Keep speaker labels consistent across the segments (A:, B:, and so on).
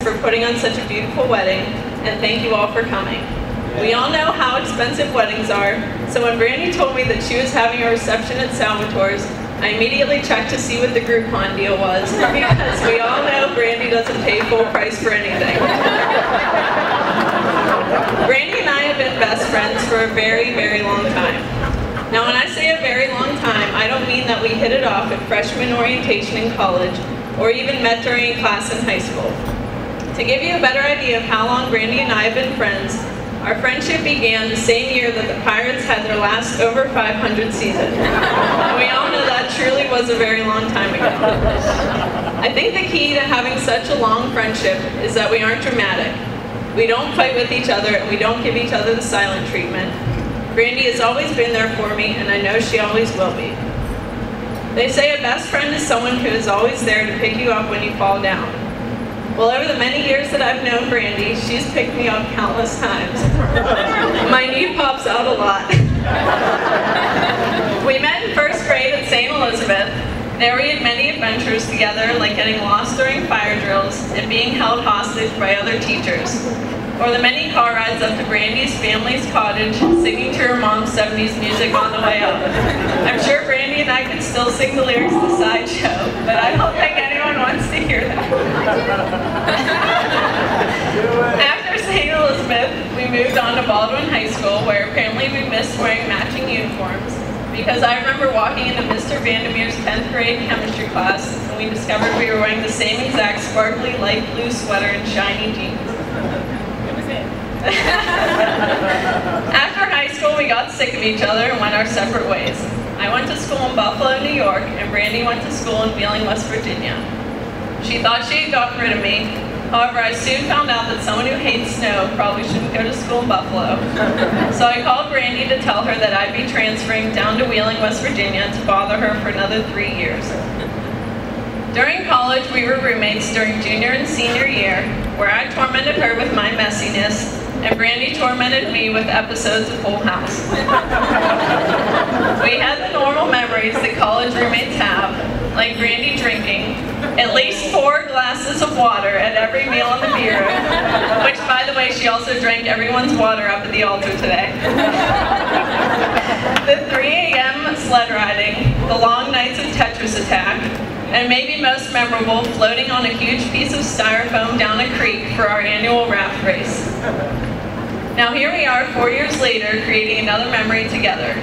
A: for putting on such a beautiful wedding, and thank you all for coming. We all know how expensive weddings are, so when Brandy told me that she was having a reception at Salvatore's, I immediately checked to see what the Groupon deal was, because we all know Brandy doesn't pay full price for anything. Brandy and I have been best friends for a very, very long time. Now when I say a very long time, I don't mean that we hit it off at freshman orientation in college, or even met during a class in high school. To give you a better idea of how long Brandy and I have been friends, our friendship began the same year that the Pirates had their last over 500 season. And we all know that truly was a very long time ago. I think the key to having such a long friendship is that we aren't dramatic. We don't fight with each other, and we don't give each other the silent treatment. Brandy has always been there for me, and I know she always will be. They say a best friend is someone who is always there to pick you up when you fall down. Well, over the many years that I've known Brandy, she's picked me up countless times. My knee pops out a lot. We met in first grade at St. Elizabeth. There we had many adventures together, like getting lost during fire drills and being held hostage by other teachers. Or the many car rides up to Brandy's family's cottage, singing to her mom's 70s music on the way up. I'm sure Brandy and I could still sing the lyrics of the sideshow, but I don't think anyone wants to hear that. After St. Elizabeth, we moved on to Baldwin High School, where apparently we missed wearing matching uniforms, because I remember walking into Mr. Vandermeer's 10th grade chemistry class, and we discovered we were wearing the same exact sparkly light blue sweater and shiny jeans. After high school, we got sick of each other and went our separate ways. I went to school in Buffalo, New York, and Brandy went to school in Wheeling, West Virginia. She thought she had gotten rid of me. However, I soon found out that someone who hates snow probably shouldn't go to school in Buffalo. So I called Brandy to tell her that I'd be transferring down to Wheeling, West Virginia to bother her for another 3 years. During college, we were roommates during junior and senior year, where I tormented her with my messiness, and Brandy tormented me with episodes of Full House. We had the normal memories that college roommates have, like Brandy drinking at least 4 glasses of water at every meal in the beer room, which, by the way, she also drank everyone's water up at the altar today. The 3 a.m. sled riding, the long nights of Tetris attack, and maybe most memorable, floating on a huge piece of styrofoam down a creek for our annual raft race. Now here we are 4 years later, creating another memory together.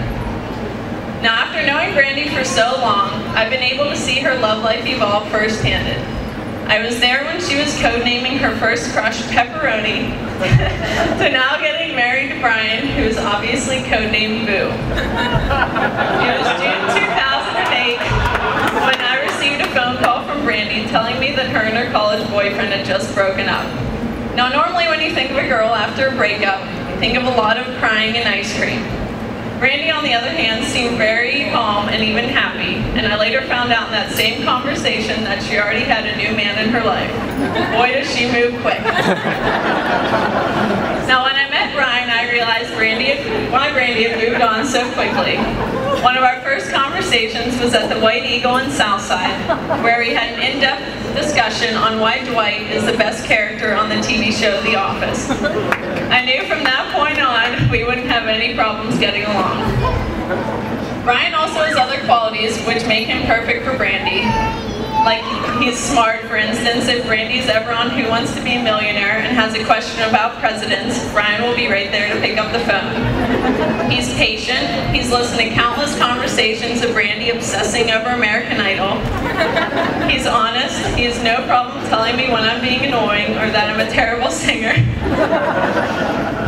A: Now after knowing Brandy for so long, I've been able to see her love life evolve firsthand. I was there when she was codenaming her first crush Pepperoni, to now getting married to Brian, who is obviously codenamed Boo. It was June 2008 when I received a phone call from Brandy telling me that her and her college boyfriend had just broken up. Now normally when you think of a girl after a breakup, you think of a lot of crying and ice cream. Brandy, on the other hand, seemed very calm and even happy, and I later found out in that same conversation that she already had a new man in her life. Boy, does she move quick. Now, when I met Brian, I realized why Brandy had moved on so quickly. One of our first conversations was at the White Eagle in Southside, where we had an in-depth discussion on why Dwight is the best character on the TV show The Office. I knew from that point on we wouldn't have any problems getting along. Brian also has other qualities which make him perfect for Brandy. Like, he's smart, for instance. If Brandy's ever on Who Wants to Be a Millionaire and has a question about presidents, Brian will be right there to pick up the phone. He's patient. He's listened to countless conversations of Brandy obsessing over American Idol. He's honest. He has no problem telling me when I'm being annoying or that I'm a terrible singer.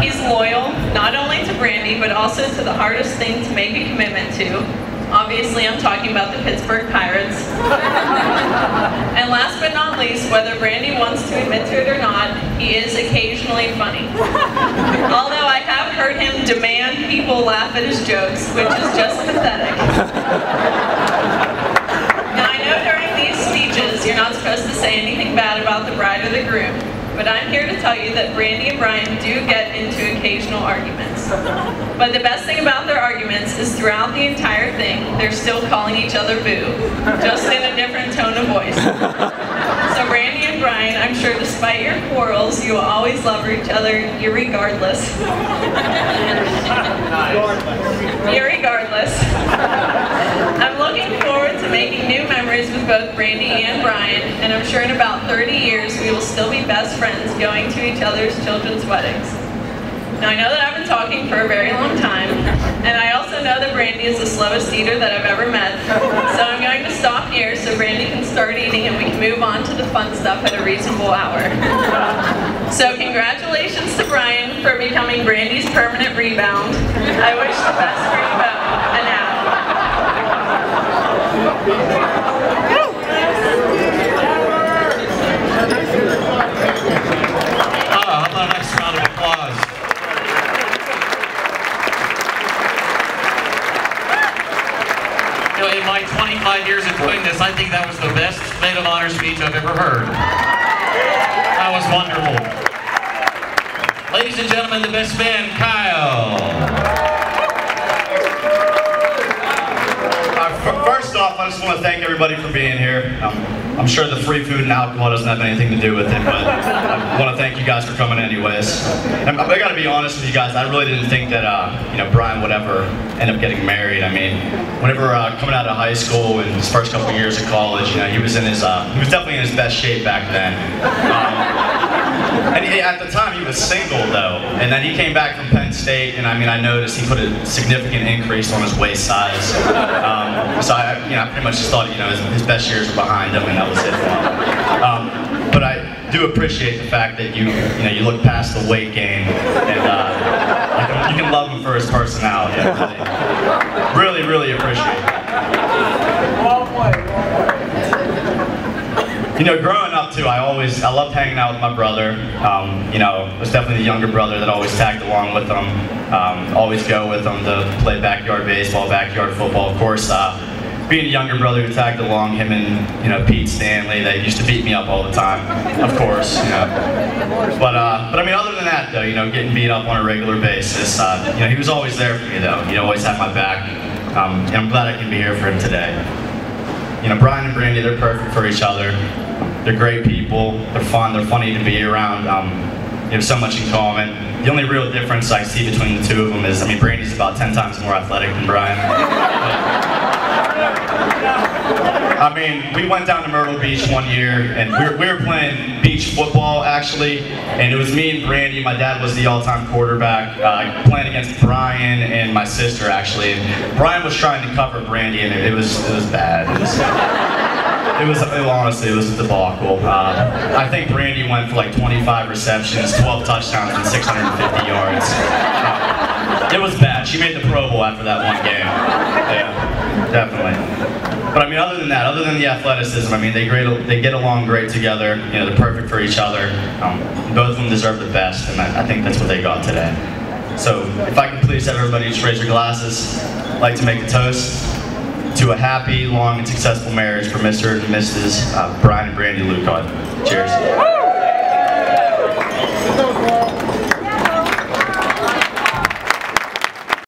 A: He's loyal, not only to Brandy, but also to the hardest thing to make a commitment to. Obviously, I'm talking about the Pittsburgh Pirates. And last but not least, whether Brandy wants to admit to it or not, he is occasionally funny. Although I have heard him demand people laugh at his jokes, which is just pathetic. Now, I know during these speeches, you're not supposed to say anything bad about the bride or the groom, but I'm here to tell you that Brandy and Brian do get into occasional arguments. But the best thing about their arguments is throughout the entire thing, they're still calling each other Boo, just in a different tone of voice. So Brandy and Brian, I'm sure despite your quarrels, you will always love each other, irregardless. Irregardless. I'm looking forward to making new memories with both Brandy and Brian, and I'm sure in about 30 years we will still be best friends going to each other's children's weddings. Now I know that I've been talking for a very long time, and I also know that Brandy is the slowest eater that I've ever met, so I'm going to stop here so Brandy can start eating and we can move on to the fun stuff at a reasonable hour. So congratulations to Brian for becoming Brandy's permanent rebound. I wish the best for you both, and now.
B: How about a nice round of applause? You know, in my 25 years of doing this, I think that was the best Maid of Honor speech I've ever heard. That was wonderful. Ladies and gentlemen, the best man, Kyle.
C: First off, I just want to thank everybody for being here. I'm sure the free food and alcohol doesn't have anything to do with it, but I want to thank you guys for coming anyways. And I got to be honest with you guys, I really didn't think that Brian would ever end up getting married. I mean, whenever coming out of high school and his first couple of years of college, he was definitely in his best shape back then. And at the time he was single though, and then he came back from Penn State, and I noticed he put a significant increase on his waist size. So I pretty much just thought his best years were behind him, and that was it for him. But I do appreciate the fact that you look past the weight gain, and you can love him for his personality. Really, really appreciate it. Growing up too, I loved hanging out with my brother. It was definitely the younger brother that always tagged along with them. Always go with them to play backyard baseball, backyard football. Of course, being a younger brother who tagged along, him and Pete Stanley, they used to beat me up all the time. Of course, But other than that though, getting beat up on a regular basis, he was always there for me though. He always had my back. And I'm glad I can be here for him today. Brian and Brandy, they're perfect for each other. They're great people. They're fun. They're funny to be around. You have so much in common. The only real difference I see between the two of them is, Brandy's about 10 times more athletic than Brian. We went down to Myrtle Beach one year, and we were playing beach football, actually, and it was me and Brandy. My dad was the all-time quarterback, playing against Brian and my sister, actually. And Brian was trying to cover Brandy, and it was bad. Honestly, it was a debacle. I think Brandy went for like 25 receptions, 12 touchdowns, and 650 yards. It was bad. She made the Pro Bowl after that one game. Yeah, definitely. But other than that, other than the athleticism, they get along great together. They're perfect for each other. Both of them deserve the best, and I think that's what they got today. So, if I can please have everybody just raise your glasses, I'd like to make a toast to a happy, long, and successful marriage for Mr. and Mrs. Brian and Brandy Lucott. Cheers.